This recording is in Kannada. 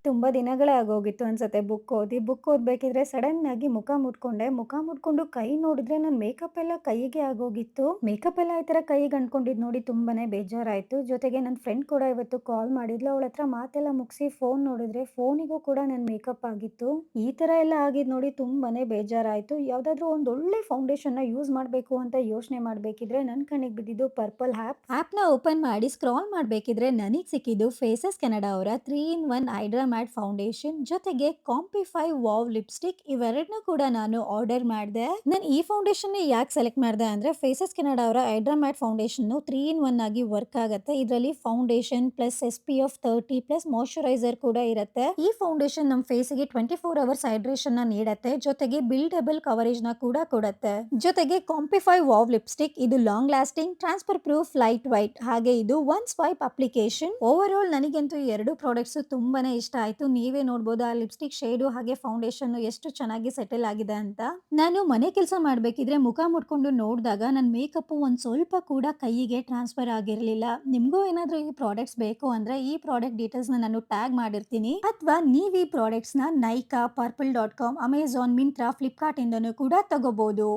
ತುಂಬ ದಿನಗಳೇ ಆಗೋಗಿತ್ತು ಅನ್ಸತ್ತೆ ಬುಕ್ ಓದಿ. ಬುಕ್ ಓದಬೇಕಿದ್ರೆ ಸಡನ್ನಾಗಿ ಮುಖ ಮುಟ್ಕೊಂಡೆ. ಮುಖ ಮುಟ್ಕೊಂಡು ಕೈ ನೋಡಿದ್ರೆ ನನ್ನ ಮೇಕಪ್ ಎಲ್ಲ ಕೈಗೆ ಆಗೋಗಿತ್ತು. ಮೇಕಪ್ ಎಲ್ಲ ಈ ಥರ ಕೈಗೆ ಅಂಟ್ಕೊಂಡಿದ್ದು ನೋಡಿ ತುಂಬಾನೇ ಬೇಜಾರಾಯಿತು. ಜೊತೆಗೆ ನನ್ನ ಫ್ರೆಂಡ್ ಕೂಡ ಇವತ್ತು ಕಾಲ್ ಮಾಡಿದ್ಲು. ಅವಳ ಹತ್ರ ಮಾತೆಲ್ಲ ಮುಗಿಸಿ ಫೋನ್ ನೋಡಿದ್ರೆ ಫೋನಿಗೂ ಕೂಡ ನನ್ನ ಮೇಕಪ್ ಆಗಿತ್ತು. ಈ ಥರ ಎಲ್ಲ ಆಗಿದ್ದು ನೋಡಿ ತುಂಬಾನೇ ಬೇಜಾರಾಯಿತು. ಯಾವುದಾದ್ರೂ ಒಂದು ಒಳ್ಳೆ ಫೌಂಡೇಶನ್ನ ಯೂಸ್ ಮಾಡಬೇಕು ಅಂತ ಯೋಚನೆ ಮಾಡಬೇಕಿದ್ರೆ ನನ್ನ ಕಣ್ಣಿಗೆ ಬಿದ್ದಿದ್ದು ಪರ್ಪಲ್ ಆ್ಯಪ್ನ ಓಪನ್ ಮಾಡಿ ಸ್ಕ್ರಾಲ್ ಮಾಡಬೇಕಿದ್ರೆ ನನಗೆ ಸಿಕ್ಕಿದ್ದು ಫೇಸಸ್ ಕೆನಡಾ ಅವರ 3-in-1 ಹೈಡ್ರಾ ಮ್ಯಾಟ್ ಫೌಂಡೇಶನ್ ಜೊತೆಗೆ ಕಾಂಪಿಫೈ ವಾವ್ ಲಿಪ್ಸ್ಟಿಕ್ ಇವೆರಡನ್ನೂ ಕೂಡ ನಾನು ಆರ್ಡರ್ ಮಾಡಿದೆ. ನಾನು ಈ ಫೌಂಡೇಶನ್ ಯಾಕೆ ಸೆಲೆಕ್ಟ್ ಮಾಡಿದೆ ಅಂದ್ರೆ ಫೇಸಸ್ ಕೆನಡಾ ಅವರ ಹೈಡ್ರಾ ಮ್ಯಾಟ್ ಫೌಂಡೇಶನ್ 3-in-1 ಆಗಿ ವರ್ಕ್ ಆಗುತ್ತೆ. ಇದರಲ್ಲಿ foundation plus SPF 30 plus moisturiser ಕೂಡ ಇರುತ್ತೆ. ಈ ಫೌಂಡೇಶನ್ ನಮ್ಮ ಫೇಸ್ಗೆ 24 ಅವರ್ಸ್ ಹೈಡ್ರೇಷನ್ ನ ನೀಡುತ್ತೆ. ಜೊತೆಗೆ ಬಿಲ್ಡಬಲ್ ಕವರೇಜ್ ನ ಕೂಡ ಕೊಡುತ್ತೆ. ಜೊತೆಗೆ ಕಾಂಪಿಫೈ ವಾವ್ ಲಿಪ್ಸ್ಟಿಕ್ ಇದು long lasting transfer proof light white ಹಾಗೆ ಇದು one swipe application. Over all ನನಗಂತೂ ಈ ಎರಡು ಪ್ರಾಡಕ್ಟ್ಸ್ ತುಂಬಾನೇ ಇಷ್ಟ ಆಯ್ತು. ನೀವೇ ನೋಡಬಹುದು ಆ ಲಿಪ್ಸ್ಟಿಕ್ ಶೇಡು ಹಾಗೆ ಫೌಂಡೇಶನ್ ಎಷ್ಟು ಚೆನ್ನಾಗಿ ಸೆಟಲ್ ಆಗಿದೆ ಅಂತ. ನಾನು ಮನೆ ಕೆಲಸ ಮಾಡಬೇಕಿದ್ರೆ ಮುಖ ಮುಟ್ಕೊಂಡು ನೋಡಿದಾಗ ನನ್ನ ಮೇಕಪ್ ಒಂದ್ ಸ್ವಲ್ಪ ಕೂಡ ಕೈಗೆ ಟ್ರಾನ್ಸ್ಫರ್ ಆಗಿರಲಿಲ್ಲ. ನಿಮಗೂ ಏನಾದರೂ ಈ ಪ್ರಾಡಕ್ಟ್ಸ್ ಬೇಕು ಅಂದ್ರೆ ಈ ಪ್ರಾಡಕ್ಟ್ ಡೀಟೇಲ್ಸ್ ನಾನು ಟ್ಯಾಗ್ ಮಾಡಿರ್ತೀನಿ. ಅಥವಾ ನೀವು ಈ ಪ್ರಾಡಕ್ಟ್ಸ್ ನ ನೈಕಾ, ಪರ್ಪಲ್.com, ಅಮೆಜಾನ್, ಮಿಂತ್ರಾ, ಫ್ಲಿಪ್ಕಾರ್ಟ್ ಇಂದನೂ ಕೂಡ ತಗೋಬಹುದು.